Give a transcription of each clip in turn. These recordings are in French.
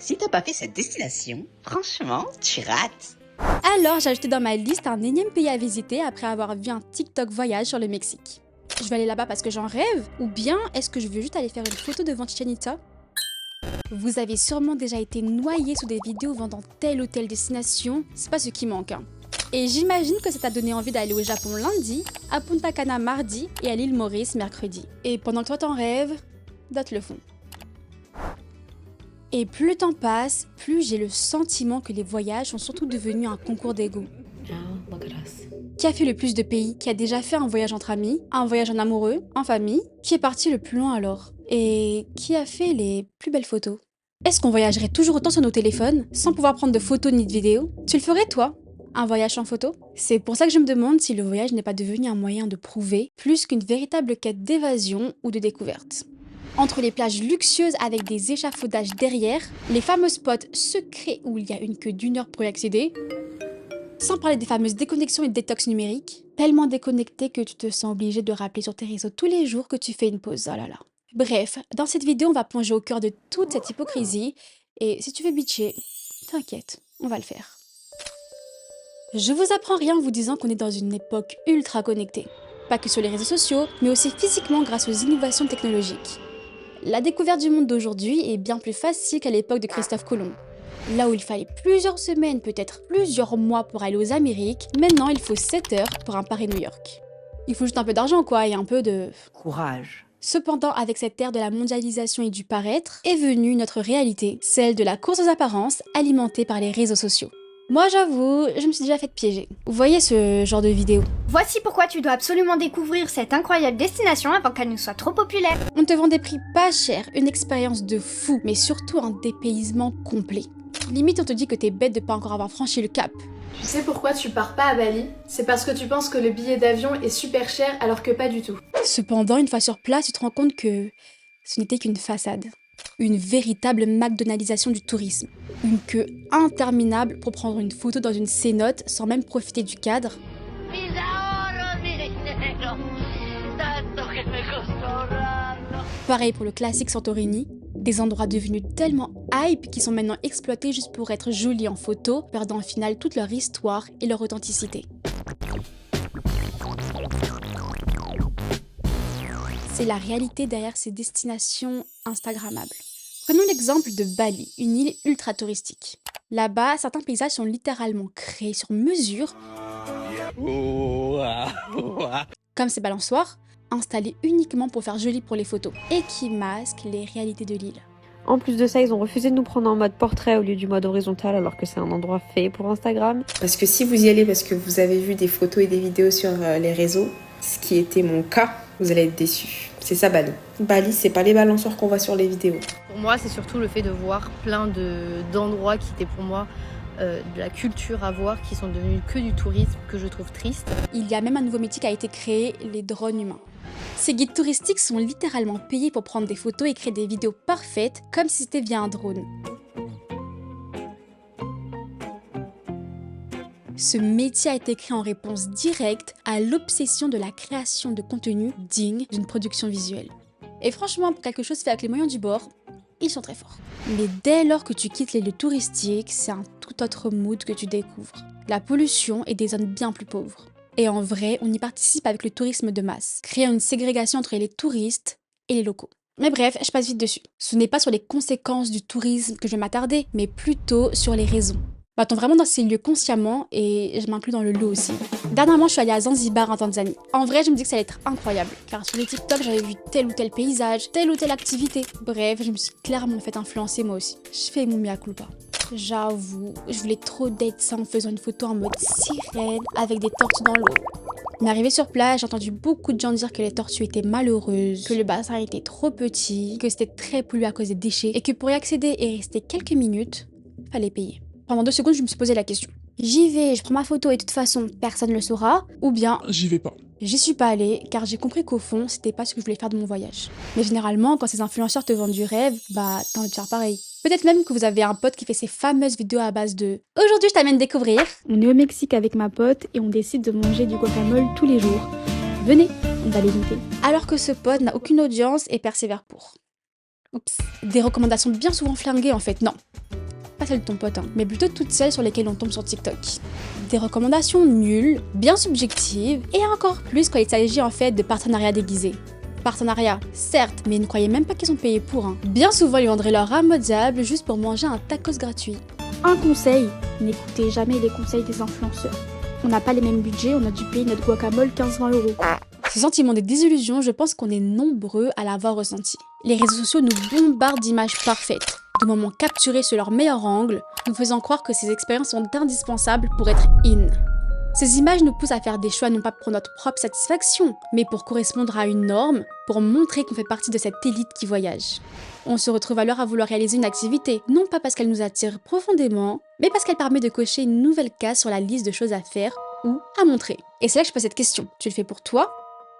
Si t'as pas fait cette destination, franchement, tu rates. Alors j'ai ajouté dans ma liste un énième pays à visiter après avoir vu un TikTok voyage sur le Mexique. Je vais aller là-bas parce que j'en rêve, ou bien est-ce que je veux juste aller faire une photo devant Chichén Itzá? Vous avez sûrement déjà été noyé sous des vidéos vendant telle ou telle destination, c'est pas ce qui manque. Et j'imagine que ça t'a donné envie d'aller au Japon lundi, à Punta Cana mardi et à l'île Maurice mercredi. Et pendant que toi t'en rêves, d'autres le font. Et plus le temps passe, plus j'ai le sentiment que les voyages sont surtout devenus un concours d'ego. Qui a fait le plus de pays? Qui a déjà fait un voyage entre amis? Un voyage en amoureux? En famille? Qui est parti le plus loin alors? Et qui a fait les plus belles photos? Est-ce qu'on voyagerait toujours autant sur nos téléphones, sans pouvoir prendre de photos ni de vidéos? Tu le ferais toi? Un voyage sans photo? C'est pour ça que je me demande si le voyage n'est pas devenu un moyen de prouver, plus qu'une véritable quête d'évasion ou de découverte. Entre les plages luxueuses avec des échafaudages derrière, les fameux spots secrets où il y a une queue d'1 heure pour y accéder, sans parler des fameuses déconnexions et détox numériques, tellement déconnecté que tu te sens obligé de rappeler sur tes réseaux tous les jours que tu fais une pause, oh là là. Bref, dans cette vidéo, on va plonger au cœur de toute cette hypocrisie, et si tu veux bitcher, t'inquiète, on va le faire. Je vous apprends rien en vous disant qu'on est dans une époque ultra connectée. Pas que sur les réseaux sociaux, mais aussi physiquement grâce aux innovations technologiques. La découverte du monde d'aujourd'hui est bien plus facile qu'à l'époque de Christophe Colomb. Là où il fallait plusieurs semaines, peut-être plusieurs mois pour aller aux Amériques, maintenant il faut 7 heures pour un Paris-New York. Il faut juste un peu d'argent quoi, et un peu de... Courage. Cependant, avec cette ère de la mondialisation et du paraître, est venue notre réalité, celle de la course aux apparences alimentée par les réseaux sociaux. Moi j'avoue, je me suis déjà fait piéger. Vous voyez ce genre de vidéo? Voici pourquoi tu dois absolument découvrir cette incroyable destination avant qu'elle ne soit trop populaire. On te vend des prix pas chers, une expérience de fou, mais surtout un dépaysement complet. Limite on te dit que t'es bête de pas encore avoir franchi le cap. Tu sais pourquoi tu pars pas à Bali? C'est parce que tu penses que le billet d'avion est super cher alors que pas du tout. Cependant, une fois sur place, tu te rends compte que ce n'était qu'une façade. Une véritable McDonaldisation du tourisme. Une queue interminable pour prendre une photo dans une cénote sans même profiter du cadre. Pareil pour le classique Santorini, des endroits devenus tellement hype qui sont maintenant exploités juste pour être jolis en photo, perdant au final toute leur histoire et leur authenticité. C'est la réalité derrière ces destinations instagrammables. Prenons l'exemple de Bali, une île ultra touristique. Là-bas, certains paysages sont littéralement créés sur mesure, comme ces balançoires, installés uniquement pour faire joli pour les photos, et qui masquent les réalités de l'île. En plus de ça, ils ont refusé de nous prendre en mode portrait au lieu du mode horizontal alors que c'est un endroit fait pour Instagram. Parce que si vous y allez parce que vous avez vu des photos et des vidéos sur les réseaux, ce qui était mon cas, vous allez être déçus. C'est ça Bali. Bali, c'est pas les balançoires qu'on voit sur les vidéos. Pour moi, c'est surtout le fait de voir plein d'endroits qui étaient pour moi de la culture à voir, qui sont devenus que du tourisme, que je trouve triste. Il y a même un nouveau métier qui a été créé, les drones humains. Ces guides touristiques sont littéralement payés pour prendre des photos et créer des vidéos parfaites, comme si c'était via un drone. Ce métier a été créé en réponse directe à l'obsession de la création de contenu digne d'une production visuelle. Et franchement, pour quelque chose fait avec les moyens du bord, ils sont très forts. Mais dès lors que tu quittes les lieux touristiques, c'est un tout autre mood que tu découvres. La pollution et des zones bien plus pauvres. Et en vrai, on y participe avec le tourisme de masse, créant une ségrégation entre les touristes et les locaux. Mais bref, je passe vite dessus. Ce n'est pas sur les conséquences du tourisme que je vais m'attarder, mais plutôt sur les raisons. Va-t-on vraiment dans ces lieux consciemment, et je m'inclus dans le lot aussi. Dernièrement, je suis allée à Zanzibar en Tanzanie. En vrai, je me dis que ça allait être incroyable, car sur les TikTok, j'avais vu tel ou tel paysage, telle ou telle activité. Bref, je me suis clairement fait influencer moi aussi. Je fais mon mea culpa. J'avoue, je voulais trop d'être ça en faisant une photo en mode sirène, avec des tortues dans l'eau. Mais arrivé sur place, j'ai entendu beaucoup de gens dire que les tortues étaient malheureuses, que le bassin était trop petit, que c'était très pollué à cause des déchets, et que pour y accéder et rester quelques minutes, fallait payer. Pendant 2 secondes, je me suis posé la question. J'y vais, je prends ma photo et de toute façon, personne ne le saura. Ou bien, j'y vais pas. J'y suis pas allée car j'ai compris qu'au fond, c'était pas ce que je voulais faire de mon voyage. Mais généralement, quand ces influenceurs te vendent du rêve, bah t'as envie de faire pareil. Peut-être même que vous avez un pote qui fait ces fameuses vidéos à base de « Aujourd'hui, je t'amène découvrir ». On est au Mexique avec ma pote et on décide de manger du guacamole tous les jours. Venez, on va l'éviter. Alors que ce pote n'a aucune audience et persévère pour. Oups. Des recommandations bien souvent flinguées en fait, non. pas celles de ton pote, mais plutôt toutes celles sur lesquelles on tombe sur TikTok. Des recommandations nulles, bien subjectives, et encore plus quand il s'agit en fait de partenariats déguisés. Partenariat, certes, mais ne croyez même pas qu'ils sont payés pour. Bien souvent, ils vendraient leur âme au diable juste pour manger un tacos gratuit. Un conseil, n'écoutez jamais les conseils des influenceurs. On n'a pas les mêmes budgets, on a dû payer notre guacamole 15-20 €. Ce sentiment de désillusion, je pense qu'on est nombreux à l'avoir ressenti. Les réseaux sociaux nous bombardent d'images parfaites, de moments capturés sur leur meilleur angle, nous faisant croire que ces expériences sont indispensables pour être in. Ces images nous poussent à faire des choix non pas pour notre propre satisfaction, mais pour correspondre à une norme, pour montrer qu'on fait partie de cette élite qui voyage. On se retrouve alors à vouloir réaliser une activité, non pas parce qu'elle nous attire profondément, mais parce qu'elle permet de cocher une nouvelle case sur la liste de choses à faire ou à montrer. Et c'est là que je pose cette question. Tu le fais pour toi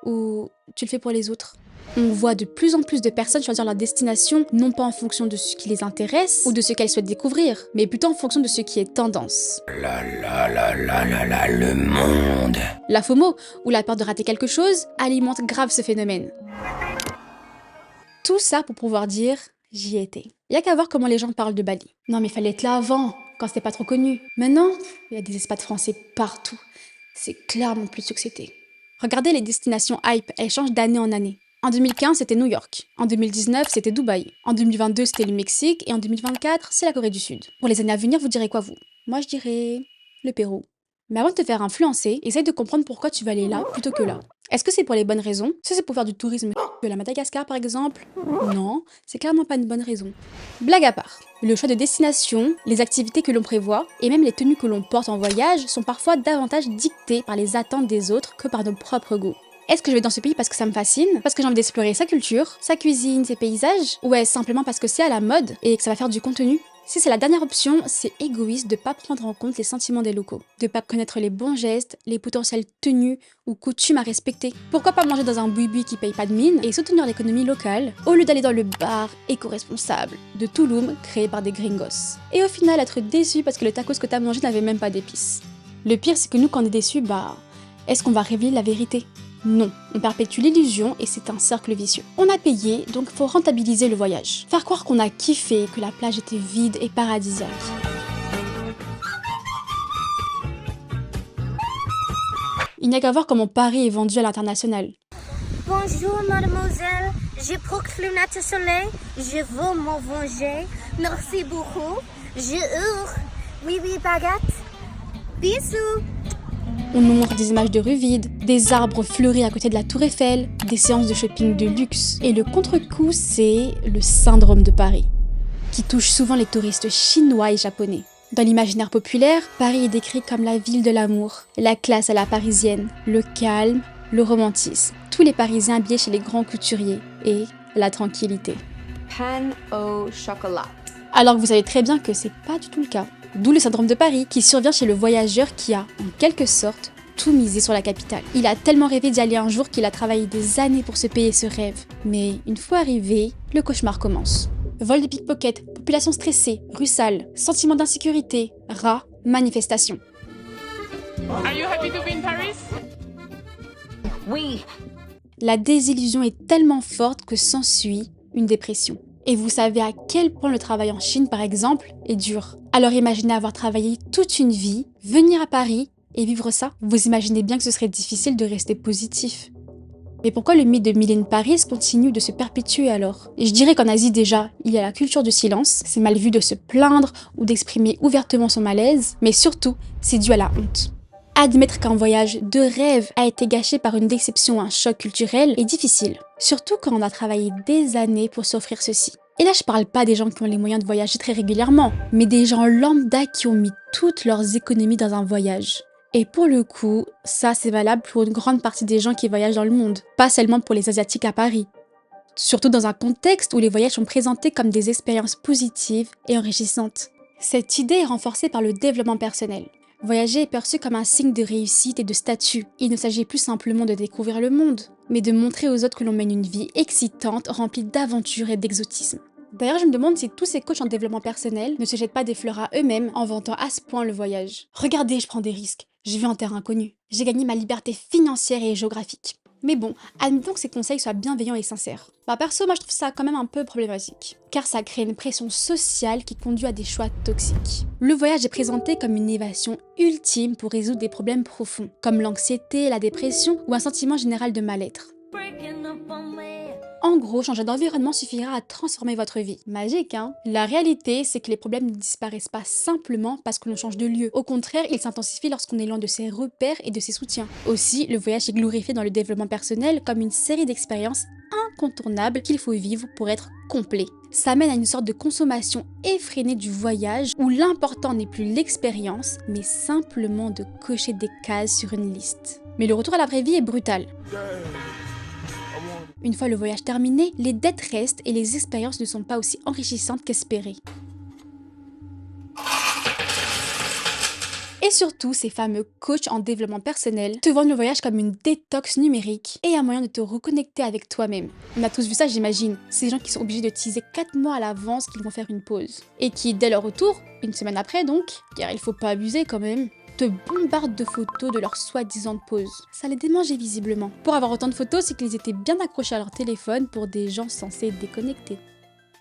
ou tu le fais pour les autres? On voit de plus en plus de personnes choisir leur destination, non pas en fonction de ce qui les intéresse ou de ce qu'elles souhaitent découvrir, mais plutôt en fonction de ce qui est tendance. Le monde. La FOMO, ou la peur de rater quelque chose, alimente grave ce phénomène. Tout ça pour pouvoir dire « j'y étais ». Y a qu'à voir comment les gens parlent de Bali. Non mais fallait être là avant, quand c'était pas trop connu. Maintenant, il y a des expats français partout. C'est clairement plus ce que c'était. Regardez les destinations hype, elles changent d'année en année. En 2015, c'était New York. En 2019, c'était Dubaï. En 2022, c'était le Mexique. Et en 2024, c'est la Corée du Sud. Pour les années à venir, vous direz quoi, vous? Moi, je dirais le Pérou. Mais avant de te faire influencer, essaye de comprendre pourquoi tu vas aller là plutôt que là. Est-ce que c'est pour les bonnes raisons? Est-ce que c'est pour faire du tourisme de la Madagascar, par exemple? Non, c'est clairement pas une bonne raison. Blague à part, le choix de destination, les activités que l'on prévoit, et même les tenues que l'on porte en voyage sont parfois davantage dictées par les attentes des autres que par nos propres goûts. Est-ce que je vais dans ce pays parce que ça me fascine, parce que j'ai envie d'explorer sa culture, sa cuisine, ses paysages, ou est-ce simplement parce que c'est à la mode et que ça va faire du contenu? Si c'est la dernière option, c'est égoïste de ne pas prendre en compte les sentiments des locaux, de ne pas connaître les bons gestes, les potentielles tenues ou coutumes à respecter. Pourquoi pas manger dans un boui-boui qui paye pas de mine et soutenir l'économie locale, au lieu d'aller dans le bar éco-responsable de Tulum créé par des gringos. Et au final être déçu parce que le tacos que t'as mangé n'avait même pas d'épices. Le pire c'est que nous quand on est déçu, est-ce qu'on va révéler la vérité? Non, on perpétue l'illusion et c'est un cercle vicieux. On a payé, donc faut rentabiliser le voyage. Faire croire qu'on a kiffé, que la plage était vide et paradisiaque. Il n'y a qu'à voir comment Paris est vendu à l'international. Bonjour mademoiselle, je porte lunettes de soleil, je veux m'en venger. Merci beaucoup, je hurle. Oui, baguette. Bisous. On nous montre des images de rues vides, des arbres fleuris à côté de la Tour Eiffel, des séances de shopping de luxe. Et le contre-coup, c'est le syndrome de Paris, qui touche souvent les touristes chinois et japonais. Dans l'imaginaire populaire, Paris est décrit comme la ville de l'amour, la classe à la parisienne, le calme, le romantisme. Tous les Parisiens habillés chez les grands couturiers et la tranquillité. Pan au chocolat. Alors que vous savez très bien que c'est pas du tout le cas. D'où le syndrome de Paris, qui survient chez le voyageur qui a, en quelque sorte, tout misé sur la capitale. Il a tellement rêvé d'y aller un jour qu'il a travaillé des années pour se payer ce rêve. Mais une fois arrivé, le cauchemar commence. Vol de pickpocket, population stressée, rue sale, sentiment d'insécurité, rats, manifestations. Are you happy to be in Paris? Oui. La désillusion est tellement forte que s'ensuit une dépression. Et vous savez à quel point le travail en Chine, par exemple, est dur. Alors imaginez avoir travaillé toute une vie, venir à Paris et vivre ça. Vous imaginez bien que ce serait difficile de rester positif. Mais pourquoi le mythe de Mylène Paris continue de se perpétuer alors? Et je dirais qu'en Asie déjà, il y a la culture du silence, c'est mal vu de se plaindre ou d'exprimer ouvertement son malaise, mais surtout, c'est dû à la honte. Admettre qu'un voyage de rêve a été gâché par une déception ou un choc culturel est difficile. Surtout quand on a travaillé des années pour s'offrir ceci. Et là, je parle pas des gens qui ont les moyens de voyager très régulièrement, mais des gens lambda qui ont mis toutes leurs économies dans un voyage. Et pour le coup, ça c'est valable pour une grande partie des gens qui voyagent dans le monde, pas seulement pour les Asiatiques à Paris. Surtout dans un contexte où les voyages sont présentés comme des expériences positives et enrichissantes. Cette idée est renforcée par le développement personnel. Voyager est perçu comme un signe de réussite et de statut. Il ne s'agit plus simplement de découvrir le monde, mais de montrer aux autres que l'on mène une vie excitante, remplie d'aventures et d'exotisme. D'ailleurs, je me demande si tous ces coachs en développement personnel ne se jettent pas des fleurs à eux-mêmes en vantant à ce point le voyage. Regardez, je prends des risques, je vais en terre inconnue. J'ai gagné ma liberté financière et géographique. Mais bon, admettons que ces conseils soient bienveillants et sincères. Perso, moi je trouve ça quand même un peu problématique, car ça crée une pression sociale qui conduit à des choix toxiques. Le voyage est présenté comme une innovation ultime pour résoudre des problèmes profonds, comme l'anxiété, la dépression ou un sentiment général de mal-être. En gros, changer d'environnement suffira à transformer votre vie. Magique, hein? La réalité, c'est que les problèmes ne disparaissent pas simplement parce que l'on change de lieu. Au contraire, ils s'intensifient lorsqu'on est loin de ses repères et de ses soutiens. Aussi, le voyage est glorifié dans le développement personnel comme une série d'expériences incontournables qu'il faut vivre pour être complet. Ça mène à une sorte de consommation effrénée du voyage où l'important n'est plus l'expérience, mais simplement de cocher des cases sur une liste. Mais le retour à la vraie vie est brutal. Une fois le voyage terminé, les dettes restent et les expériences ne sont pas aussi enrichissantes qu'espérées. Et surtout, ces fameux coachs en développement personnel te vendent le voyage comme une détox numérique et un moyen de te reconnecter avec toi-même. On a tous vu ça, j'imagine. Ces gens qui sont obligés de teaser 4 mois à l'avance qu'ils vont faire une pause. Et qui, dès leur retour, une semaine après donc, car il faut pas abuser quand même, te bombardent de photos de leur soi-disant pause. Ça les démangeait visiblement. Pour avoir autant de photos, c'est qu'ils étaient bien accrochés à leur téléphone pour des gens censés déconnecter.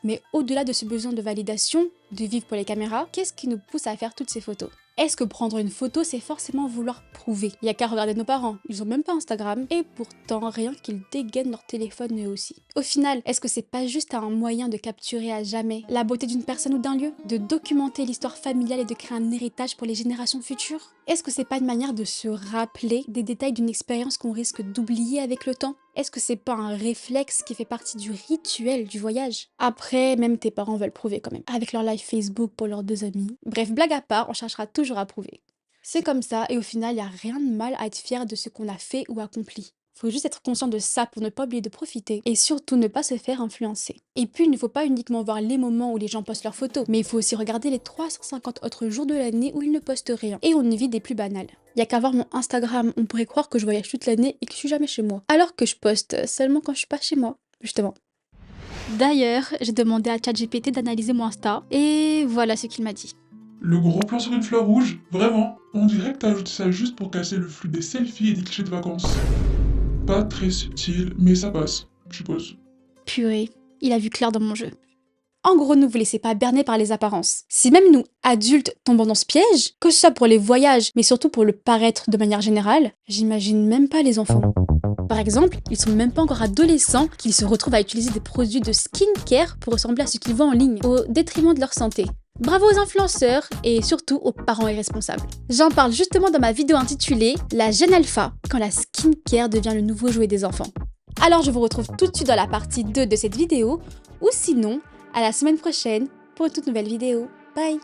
Mais au-delà de ce besoin de validation, de vivre pour les caméras, qu'est-ce qui nous pousse à faire toutes ces photos ? Est-ce que prendre une photo, c'est forcément vouloir prouver ? Il n'y a qu'à regarder nos parents, ils ont même pas Instagram, et pourtant rien qu'ils dégainent leur téléphone eux aussi. Au final, est-ce que c'est pas juste un moyen de capturer à jamais la beauté d'une personne ou d'un lieu ? De documenter l'histoire familiale et de créer un héritage pour les générations futures ? Est-ce que c'est pas une manière de se rappeler des détails d'une expérience qu'on risque d'oublier avec le temps ? Est-ce que c'est pas un réflexe qui fait partie du rituel du voyage ? Après, même tes parents veulent prouver quand même, avec leur live Facebook pour leurs 2 amis. Bref, blague à part, on cherchera toujours à prouver. C'est comme ça, et au final, il n'y a rien de mal à être fier de ce qu'on a fait ou accompli. Faut juste être conscient de ça pour ne pas oublier de profiter, et surtout ne pas se faire influencer. Et puis, il ne faut pas uniquement voir les moments où les gens postent leurs photos, mais il faut aussi regarder les 350 autres jours de l'année où ils ne postent rien, et on évite des plus banales. Il y a qu'à voir mon Instagram, on pourrait croire que je voyage toute l'année et que je suis jamais chez moi, alors que je poste seulement quand je suis pas chez moi, justement. D'ailleurs, j'ai demandé à ChatGPT d'analyser mon Insta, et voilà ce qu'il m'a dit. Le gros plan sur une fleur rouge, vraiment, on dirait que t'as ajouté ça juste pour casser le flux des selfies et des clichés de vacances. Pas très subtil, mais ça passe, je suppose. Purée, il a vu clair dans mon jeu. En gros, ne vous laissez pas berner par les apparences. Si même nous, adultes, tombons dans ce piège, que ce soit pour les voyages, mais surtout pour le paraître de manière générale, j'imagine même pas les enfants. Par exemple, ils sont même pas encore adolescents qu'ils se retrouvent à utiliser des produits de skincare pour ressembler à ce qu'ils voient en ligne, au détriment de leur santé. Bravo aux influenceurs et surtout aux parents irresponsables. J'en parle justement dans ma vidéo intitulée « La gêne alpha, quand la skincare devient le nouveau jouet des enfants ». Alors je vous retrouve tout de suite dans la partie 2 de cette vidéo, ou sinon, à la semaine prochaine pour une toute nouvelle vidéo. Bye!